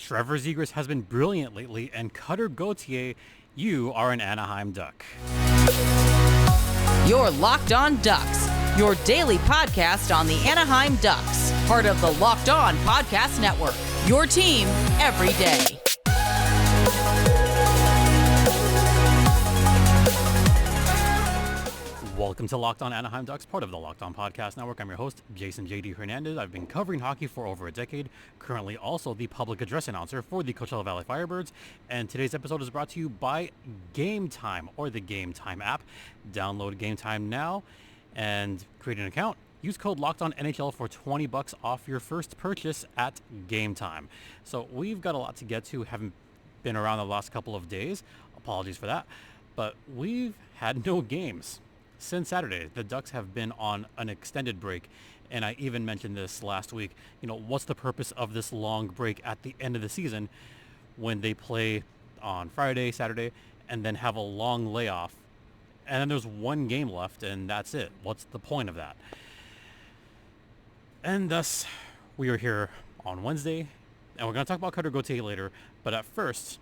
Trevor Zegras has been brilliant lately, and Gauthier, you are an Anaheim Duck. You're Locked On Ducks, your daily podcast on the Anaheim Ducks, part of the Locked On Podcast Network, your team every day. Welcome to Locked On Anaheim Ducks, part of the Locked On Podcast Network. I'm your host, Jason J.D. Hernandez. I've been covering hockey for over a decade, currently also the public address announcer for the Coachella Valley Firebirds, and today's episode is brought to you by Game Time, or the Game Time app. Download Game Time now and create an account. Use code LOCKEDONNHL for $20 off your first purchase at Game Time. So we've got a lot to get to. Haven't been around the last couple of days. Apologies for that. But we've had no games since Saturday. The Ducks have been on an extended break, and I even mentioned this last week. You know, what's the purpose of this long break at the end of the season when they play on Friday, Saturday, and then have a long layoff, and then there's one game left, and that's it? What's the point of that? And thus, we are here on Wednesday, and we're going to talk about Gauthier later, but at first,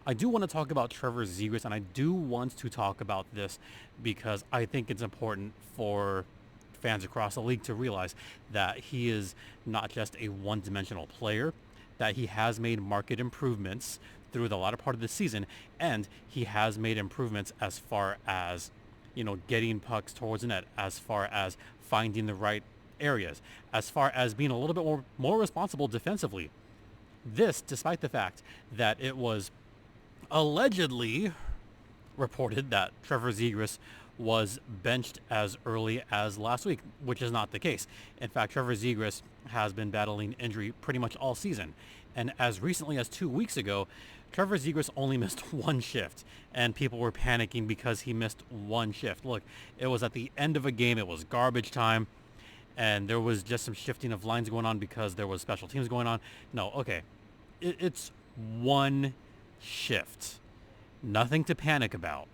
I do want to talk about Trevor Zegras, and I do want to talk about this because I think it's important for fans across the league to realize that he is not just a one-dimensional player, that he has made market improvements through the latter part of the season, and he has made improvements as far as, you know, getting pucks towards the net, as far as finding the right areas, as far as being a little bit more responsible defensively. This, despite the fact that it was allegedly reported that Trevor Zegras was benched as early as last week, which is not the case. In fact, Trevor Zegras has been battling injury pretty much all season. And as recently as 2 weeks ago, Trevor Zegras only missed one shift, and people were panicking because he missed one shift. Look, it was at the end of a game. It was garbage time, and there was just some shifting of lines going on because there was special teams going on. No, okay. It's one shift. Nothing to panic about.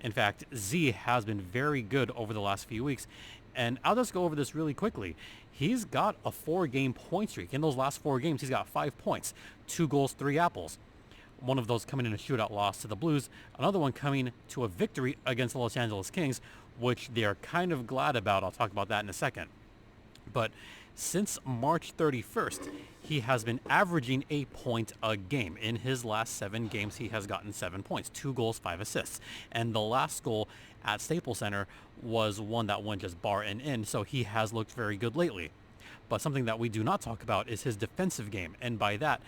In fact, Z has been very good over the last few weeks, and I'll just go over this really quickly. He's got a 4-game point streak. In those last 4 games, he's got 5 points, 2 goals, 3 apples. One of those coming in a shootout loss to the Blues, another one coming to a victory against the Los Angeles Kings, which they are kind of glad about. I'll talk about that in a second. But since March 31st, he has been averaging a point a game. In his last 7 games, he has gotten 7 points, 2 goals, 5 assists. And the last goal at Staples Center was one that went just bar and in, so he has looked very good lately. But something that we do not talk about is his defensive game. And by that,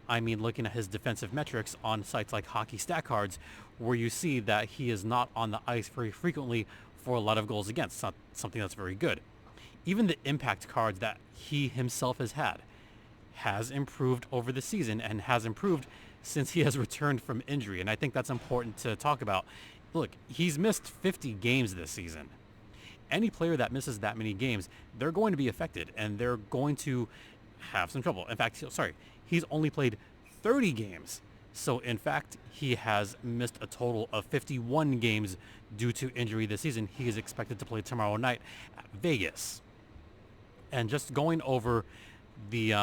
I mean looking at his defensive metrics on sites like Hockey Stat Cards, where you see that he is not on the ice very frequently for a lot of goals against. It's not something that's very good. Even the impact cards that he himself has had has improved over the season and has improved since he has returned from injury. And I think that's important to talk about. Look, he's missed 50 games this season. Any player that misses that many games, they're going to be affected and they're going to have some trouble. In fact, he's only played 30 games. So in fact, he has missed a total of 51 games due to injury this season. He is expected to play tomorrow night at Vegas. And just going over the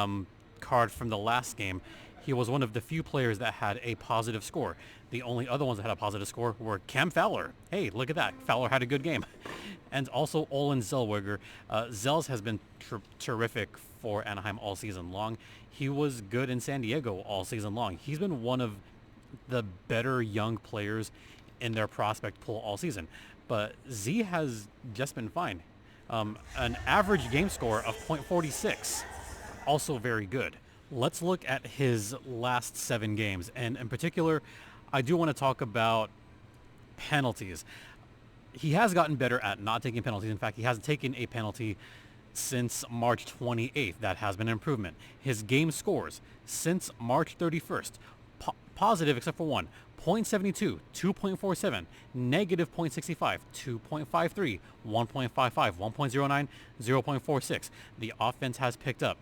card from the last game, he was one of the few players that had a positive score. The only other ones that had a positive score were Cam Fowler. Hey, look at that. Fowler had a good game. And also Olin Zellweger. Zels has been terrific for Anaheim all season long. He was good in San Diego all season long. He's been one of the better young players in their prospect pool all season. But Z has just been fine. An average game score of .46, also very good. Let's look at his last 7 games, and in particular, I do want to talk about penalties. He has gotten better at not taking penalties. In fact, he hasn't taken a penalty since March 28th. That has been an improvement. His game scores since March 31st, positive except for one. .72, 2.47, negative .65, 2.53, 1.55, 1.09, 0.46. The offense has picked up.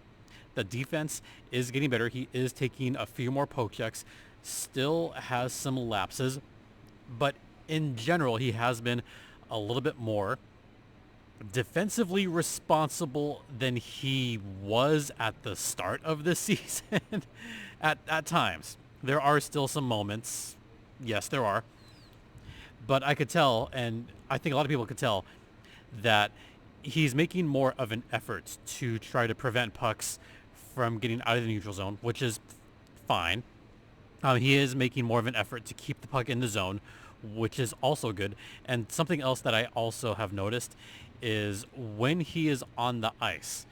The defense is getting better. He is taking a few more poke checks, still has some lapses, but in general, he has been a little bit more defensively responsible than he was at the start of the season. At times, there are still some moments. Yes, there are. But I could tell, and I think a lot of people could tell, that he's making more of an effort to try to prevent pucks from getting out of the neutral zone, which is fine. He is making more of an effort to keep the puck in the zone, which is also good. And something else that I also have noticed is when he is on the ice,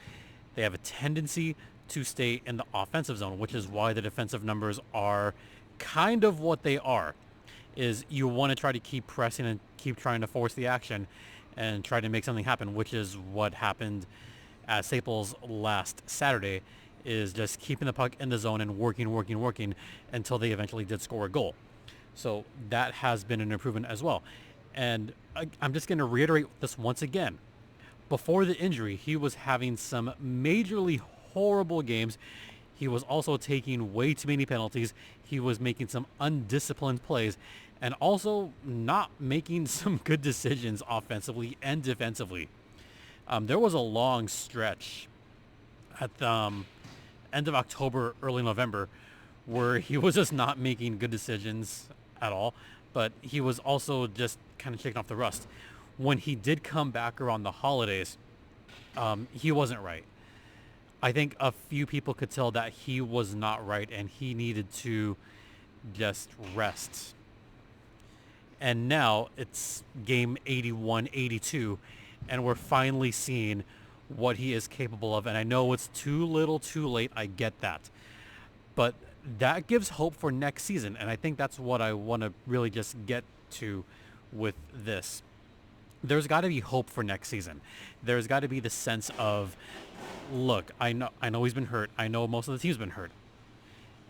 they have a tendency to stay in the offensive zone, which is why the defensive numbers are kind of what they are. Is you want to try to keep pressing and keep trying to force the action and try to make something happen, which is what happened at Staples last Saturday, is just keeping the puck in the zone and working until they eventually did score a goal. So that has been an improvement as well. And I'm just going to reiterate this once again. Before the injury, he was having some majorly horrible games. He was also taking way too many penalties. He was making some undisciplined plays and also not making some good decisions offensively and defensively. There was a long stretch at the end of October, early November, where he was just not making good decisions at all, but he was also just kind of shaking off the rust. When he did come back around the holidays, he wasn't right. I think a few people could tell that he was not right and he needed to just rest. And now it's game 81, 82, and we're finally seeing what he is capable of. And I know it's too little too late. I get that. But that gives hope for next season. And I think that's what I want to really just get to with this. There's got to be hope for next season. There's got to be the sense of, look, I know he's been hurt. I know most of the team's been hurt.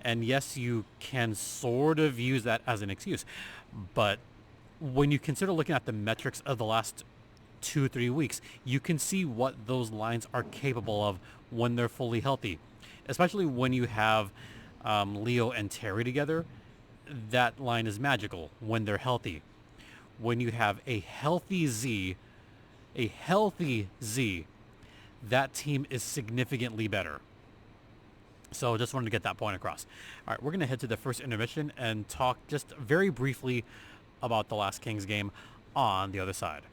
And yes, you can sort of use that as an excuse. But when you consider looking at the metrics of the last 2-3 weeks, you can see what those lines are capable of when they're fully healthy. Especially when you have Leo and Terry together, that line is magical when they're healthy. When you have a healthy Z, that team is significantly better. So just wanted to get that point across. All right, we're going to head to the first intermission and talk just very briefly about the last Kings game on the other side.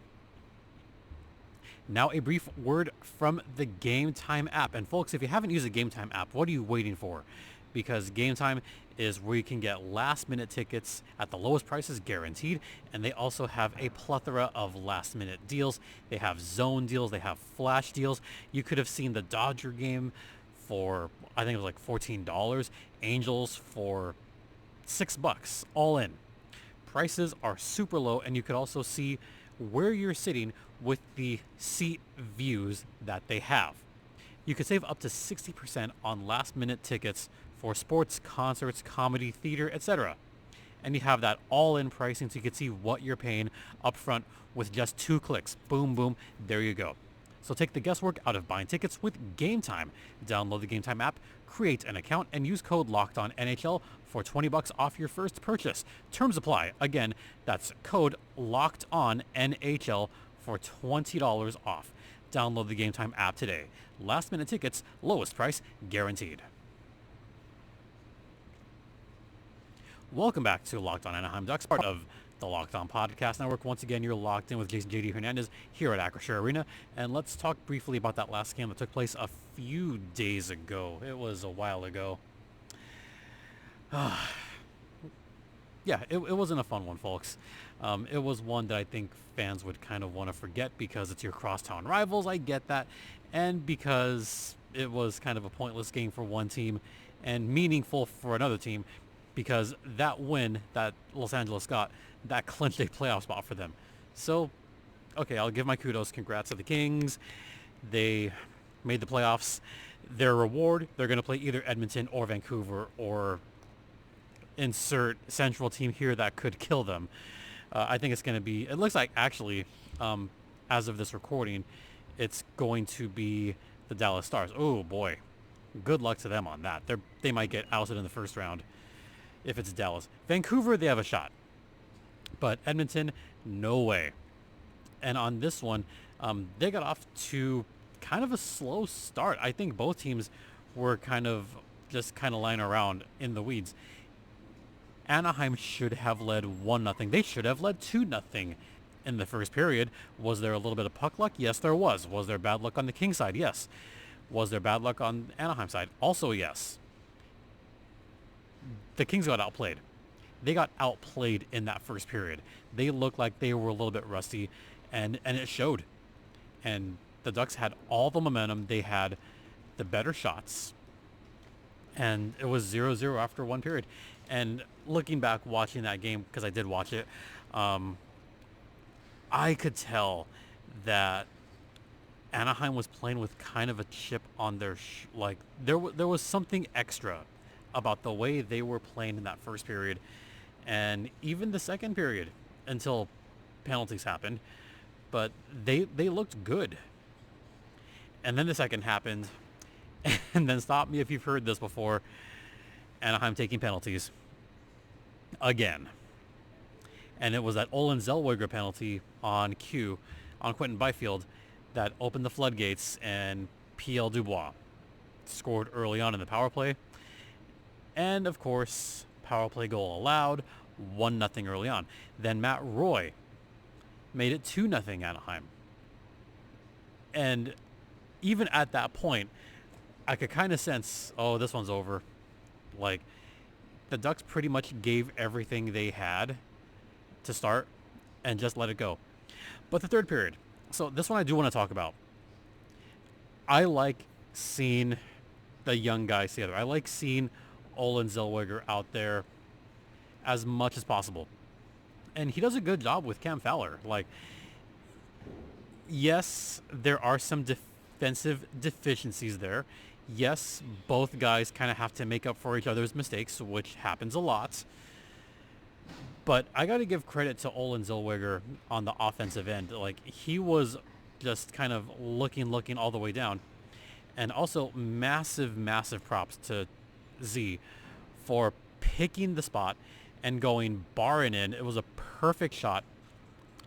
Now a brief word from the Game Time app. And folks, if you haven't used the Game Time app, what are you waiting for? Because Game Time is where you can get last minute tickets at the lowest prices guaranteed. And they also have a plethora of last minute deals. They have zone deals. They have flash deals. You could have seen the Dodger game for, I think it was like $14. Angels for $6, all in. Prices are super low, and you could also see where you're sitting with the seat views that they have. You could save up to 60% on last minute tickets for sports, concerts, comedy, theater, etc. And you have that all-in pricing, so you can see what you're paying up front with just 2 clicks. Boom, boom, there you go. So take the guesswork out of buying tickets with Game Time. Download the Game Time app, create an account, and use code LOCKEDONNHL for $20 off your first purchase. Terms apply. Again, that's code LOCKEDONNHL for $20 off. Download the Game Time app today. Last minute tickets, lowest price guaranteed. Welcome back to Locked On Anaheim Ducks, part of the Locked On Podcast Network. Once again, you're locked in with Jason JD Hernandez here at Acrisure Arena. And let's talk briefly about that last game that took place a few days ago. It was a while ago. Yeah, it wasn't a fun one, folks. It was one that I think fans would kind of want to forget because it's your crosstown rivals. I get that. And because it was kind of a pointless game for one team and meaningful for another team, because that win that Los Angeles got, that clinched a playoff spot for them. So, okay, I'll give my kudos. Congrats to the Kings. They made the playoffs. Their reward, they're going to play either Edmonton or Vancouver or insert central team here that could kill them. I think it's going to be, it looks like actually, as of this recording, it's going to be the Dallas Stars. Oh boy, good luck to them on that. They might get ousted in the first round if it's Dallas. Vancouver, they have a shot. But Edmonton, no way. And on this one, They got off to kind of a slow start. I think both teams were kind of lying around in the weeds. Anaheim should have led 1-0. They should have led 2-0 in the first period. Was there a little bit of puck luck? Yes, there was. Was there bad luck on the King side? Yes. Was there bad luck on Anaheim side? Also, yes. The Kings got outplayed. They got outplayed in that first period. They looked like they were a little bit rusty, and it showed. And the Ducks had all the momentum. They had the better shots. And it was 0-0 after one period. And looking back, watching that game, because I did watch it, I could tell that Anaheim was playing with kind of a chip on their there was something extra about the way they were playing in that first period, and even the second period until penalties happened. But they looked good. And then the second happened, and then stop me if you've heard this before. Anaheim taking penalties again. And it was that Olin Zellweger penalty on cue on Quentin Byfield that opened the floodgates, and P.L. Dubois scored early on in the power play. And of course, power play goal allowed, 1-0 early on. Then Matt Roy made it 2-0 Anaheim. And even at that point, I could kind of sense, oh, this one's over. Like, the Ducks pretty much gave everything they had to start and just let it go. But the third period, so this one I do want to talk about. I like seeing the young guys together. I like seeing Olin Zellweger out there as much as possible. And he does a good job with Cam Fowler. Like, yes, there are some defensive deficiencies there. Yes, both guys kind of have to make up for each other's mistakes, which happens a lot. But I got to give credit to Olin Zellweger on the offensive end. Like, he was just kind of looking all the way down. And also massive props to Z for picking the spot and going bar and in. It was a perfect shot.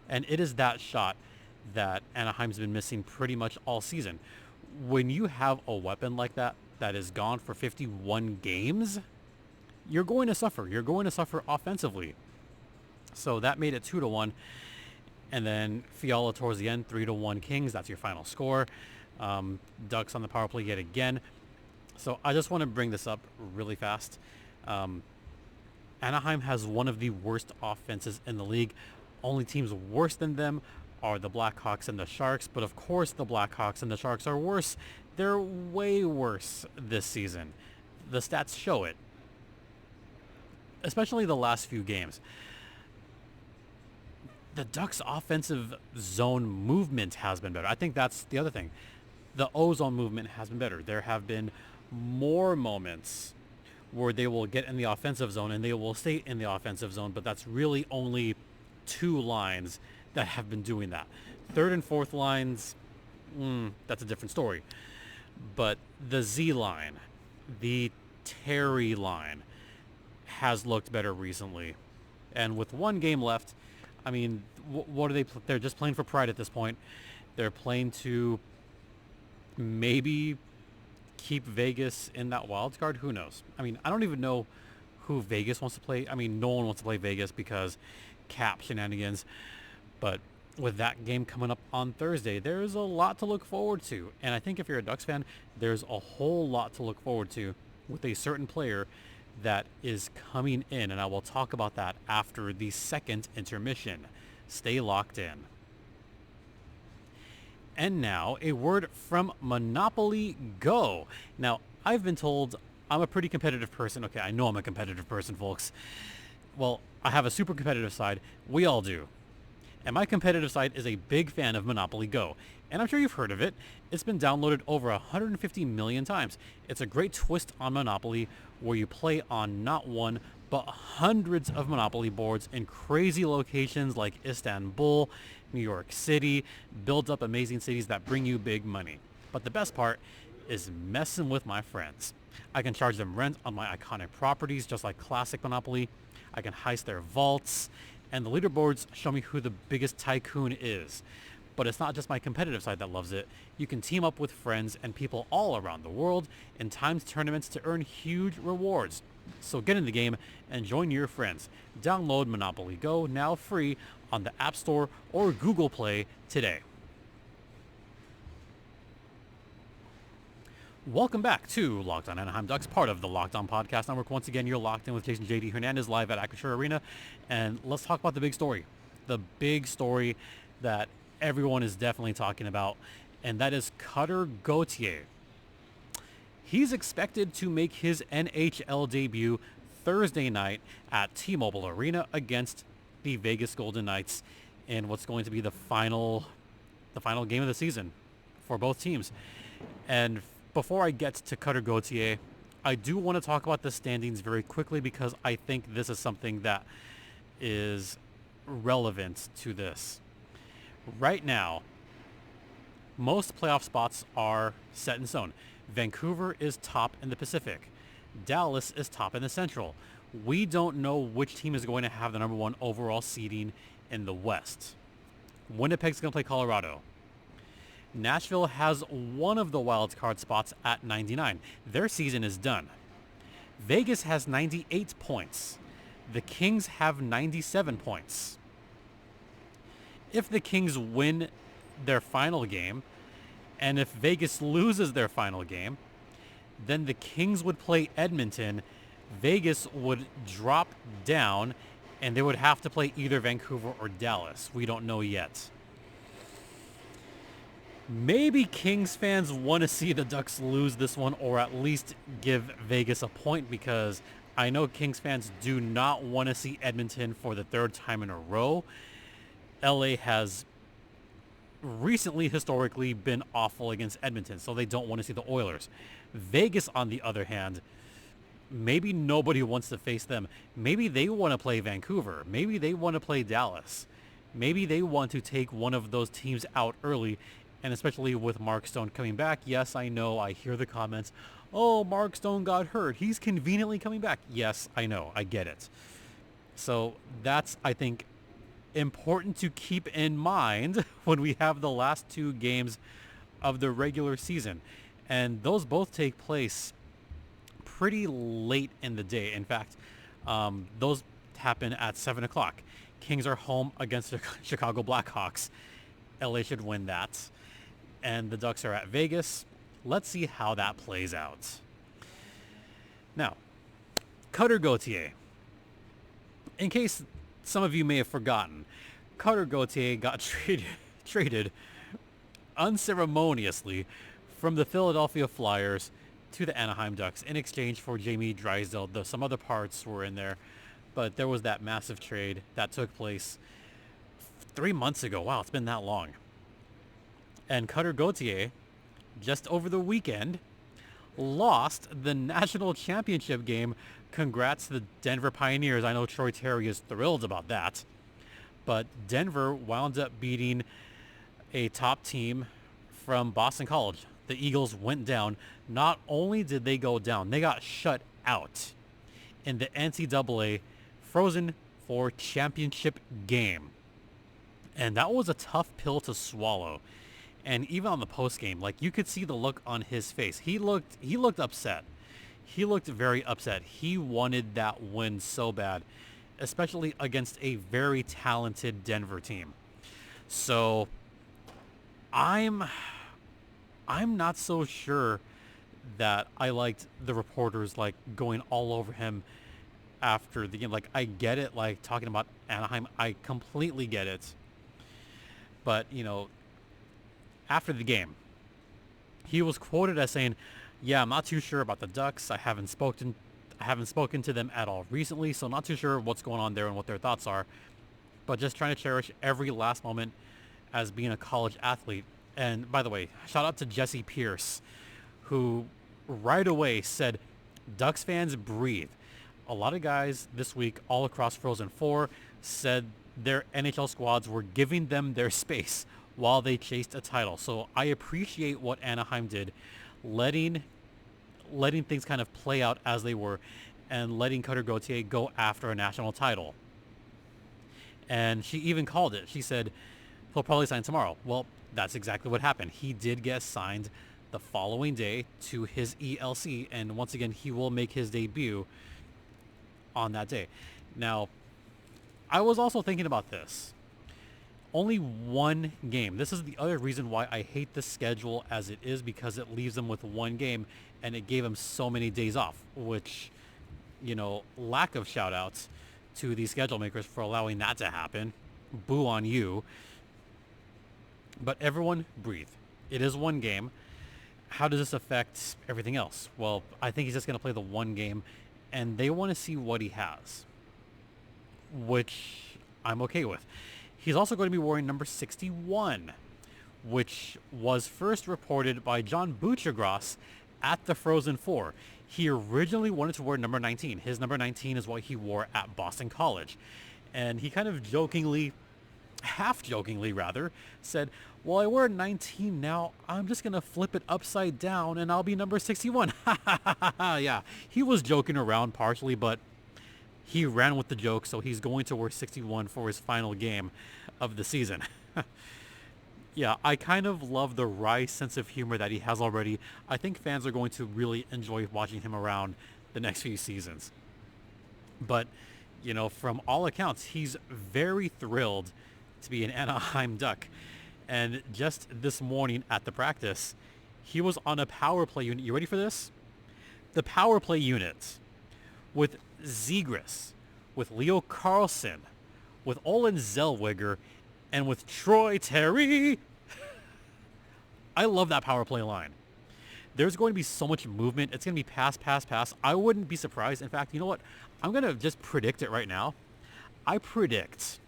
And it is that shot that Anaheim's been missing pretty much all season. When you have a weapon like that is gone for 51 games, you're going to suffer. You're going to suffer offensively. So that made it 2-1. And then Fiala towards the end, 3-1 Kings. That's your final score. Ducks on the power play yet again. So I just want to bring this up really fast. Anaheim has one of the worst offenses in the league. Only teams worse than them are the Blackhawks and the Sharks. But of course the Blackhawks and the Sharks are worse. They're way worse this season. The stats show it. Especially the last few games. The Ducks' offensive zone movement has been better. I think that's the other thing. The O-zone movement has been better. There have been more moments where they will get in the offensive zone and they will stay in the offensive zone, but that's really only two lines that have been doing that. Third and fourth lines, that's a different story. But the Z line, the Terry line, has looked better recently. And with one game left, I mean, what are they? They're just playing for pride at this point. They're playing to maybe keep Vegas in that wild card. Who knows? I mean, I don't even know who Vegas wants to play. I mean, no one wants to play Vegas because cap shenanigans. But with that game coming up on Thursday, there's a lot to look forward to. And I think if you're a Ducks fan, there's a whole lot to look forward to with a certain player that is coming in, and I will talk about that after the second intermission. Stay locked in. And now, a word from Monopoly Go. Now, I've been told I'm a pretty competitive person. Okay, I know I'm a competitive person, folks. Well, I have a super competitive side. We all do. And my competitive side is a big fan of Monopoly Go. And I'm sure you've heard of it. It's been downloaded over 150 million times. It's a great twist on Monopoly where you play on not one, but hundreds of Monopoly boards in crazy locations like Istanbul, New York City, build up amazing cities that bring you big money. But the best part is messing with my friends. I can charge them rent on my iconic properties just like classic Monopoly. I can heist their vaults, and the leaderboards show me who the biggest tycoon is. But it's not just my competitive side that loves it. You can team up with friends and people all around the world in timed tournaments to earn huge rewards. So get in the game and join your friends. Download Monopoly Go now free on the App Store or Google Play today. Welcome back to Locked On Anaheim Ducks, part of the Locked On Podcast Network. Once again, you're locked in with Jason JD Hernandez live at Acrisure Arena. And let's talk about the big story. The big story that everyone is definitely talking about, and that is Cutter Gauthier. He's expected to make his NHL debut Thursday night at T-Mobile Arena against the Vegas Golden Knights in what's going to be the final game of the season for both teams. And before I get to Cutter Gauthier, I do want to talk about the standings very quickly because I think this is something that is relevant to this. Right now, most playoff spots are set in stone. Vancouver is top in the Pacific. Dallas is top in the Central. We don't know which team is going to have the number one overall seeding in the West. Winnipeg's going to play Colorado. Nashville has one of the wild card spots at 99. Their season is done. Vegas has 98 points. The Kings have 97 points. If the Kings win their final game, and if Vegas loses their final game, then the Kings would play Edmonton. Vegas would drop down, and they would have to play either Vancouver or Dallas. We don't know yet. Maybe Kings fans want to see the Ducks lose this one, or at least give Vegas a point, because I know Kings fans do not want to see Edmonton for the third time in a row. LA has recently historically been awful against Edmonton, so they don't want to see the Oilers. Vegas, on the other hand, maybe nobody wants to face them. Maybe they want to play Vancouver. Maybe they want to play Dallas. Maybe they want to take one of those teams out early. And especially with Mark Stone coming back. Yes, I know. I hear the comments. Oh, Mark Stone got hurt. He's conveniently coming back. Yes, I know. I get it. So that's, I think, important to keep in mind when we have the last two games of the regular season. And those both take place pretty late in the day. In fact, those happen at 7 o'clock. Kings are home against the Chicago Blackhawks. LA should win that. And the Ducks are at Vegas. Let's see how that plays out. Now, Cutter Gauthier. In case some of you may have forgotten, Cutter Gauthier got traded unceremoniously from the Philadelphia Flyers to the Anaheim Ducks in exchange for Jamie Drysdale. Though some other parts were in there, but there was that massive trade that took place 3 months ago. Wow, it's been that long. And Cutter Gauthier, just over the weekend, lost the national championship game. Congrats to the Denver Pioneers. I know Troy Terry is thrilled about that. But Denver wound up beating a top team from Boston College. The Eagles went down. Not only did they go down, they got shut out in the NCAA Frozen Four championship game. And that was a tough pill to swallow. And even on the post game, like, you could see the look on his face. He looked upset. He looked very upset. He wanted that win so bad, especially against a very talented Denver team. So I'm not so sure that I liked the reporters like going all over him after the game. Like, I get it, like talking about Anaheim, I completely get it. But, you know, after the game, he was quoted as saying, "Yeah, I'm not too sure about the Ducks. I haven't spoken to them at all recently, so not too sure what's going on there and what their thoughts are. But just trying to cherish every last moment as being a college athlete." And by the way, shout out to Jesse Pierce, who right away said, "Ducks fans, breathe." A lot of guys this week all across Frozen 4 said their NHL squads were giving them their space while they chased a title. So I appreciate what Anaheim did, letting things kind of play out as they were and letting Cutter Gauthier go after a national title. And she even called it. She said, He'll probably sign tomorrow. Well, that's exactly what happened. He did get signed the following day to his ELC, and once again, he will make his debut on that day. Now, I was also thinking about this. Only one game. This is the other reason why I hate the schedule as it is, because it leaves them with one game, and it gave them so many days off, which, lack of shout outs to the schedule makers for allowing that to happen. Boo on you. But everyone breathe. It is one game. How does this affect everything else? Well, I think he's just going to play the one game, and they want to see what he has, which I'm okay with. He's also going to be wearing number 61, which was first reported by John Buchagras at the Frozen Four. He originally wanted to wear number 19. His number 19 is what he wore at Boston College. And he kind of jokingly, half jokingly rather, said, well, I wear 19 now. I'm just going to flip it upside down and I'll be number 61. Yeah, he was joking around partially, but he ran with the joke, so he's going to wear 61 for his final game of the season. Yeah, I kind of love the wry sense of humor that he has already. I think fans are going to really enjoy watching him around the next few seasons. But, from all accounts, he's very thrilled to be an Anaheim Duck. And just this morning at the practice, he was on a power play unit. You ready for this? The power play unit with Zegras, with Leo Carlson, with Olin Zellweger, and with Troy Terry. I love that power play line. There's going to be so much movement. It's going to be pass, pass, pass. I wouldn't be surprised. In fact, you know what? I'm going to just predict it right now. I predict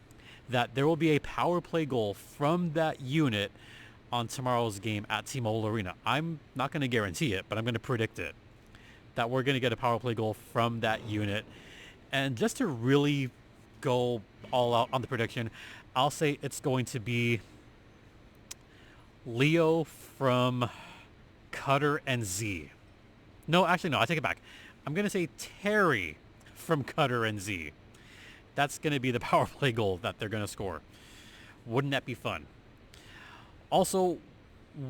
that there will be a power play goal from that unit on tomorrow's game at T-Mobile Arena. I'm not going to guarantee it, but I'm going to predict it, that we're going to get a power play goal from that unit. And just to really go all out on the prediction, I'll say it's going to be Leo from Cutter and Z. No, actually, no, I take it back. I'm going to say Terry from Cutter and Z. That's going to be the power play goal that they're going to score. Wouldn't that be fun? Also,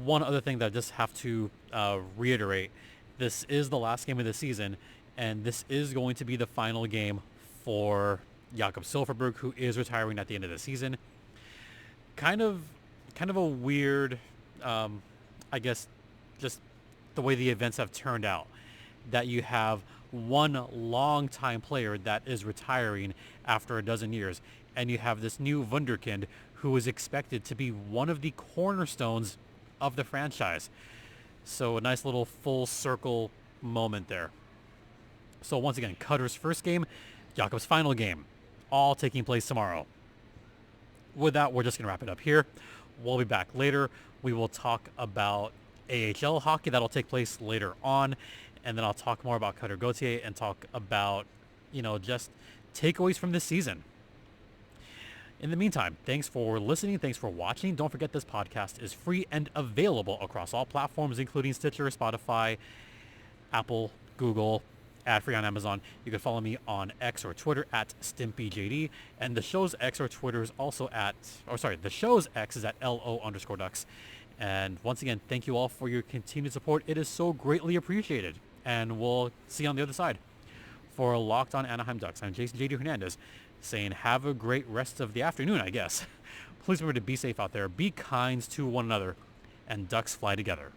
one other thing that I just have to reiterate, this is the last game of the season, and this is going to be the final game for Jakob Silfverberg, who is retiring at the end of the season. Kind of a weird, I guess, just the way the events have turned out, that you have one longtime player that is retiring after a dozen years, and you have this new wunderkind who is expected to be one of the cornerstones of the franchise. So a nice little full circle moment there. So once again, Cutter's first game, Jakob's final game, all taking place tomorrow. With that, we're just going to wrap it up here. We'll be back later. We will talk about AHL hockey. That'll take place later on. And then I'll talk more about Cutter Gauthier and talk about, just takeaways from this season. In the meantime, thanks for listening. Thanks for watching. Don't forget this podcast is free and available across all platforms, including Stitcher, Spotify, Apple, Google, ad-free on Amazon. You can follow me on X or Twitter at StimpyJD. And the show's X or Twitter is also the show's X is at LO_Ducks. And once again, thank you all for your continued support. It is so greatly appreciated. And we'll see you on the other side. For Locked On Anaheim Ducks, I'm Jason J.D. Hernandez, saying have a great rest of the afternoon, I guess. Please remember to be safe out there, be kind to one another, and Ducks fly together.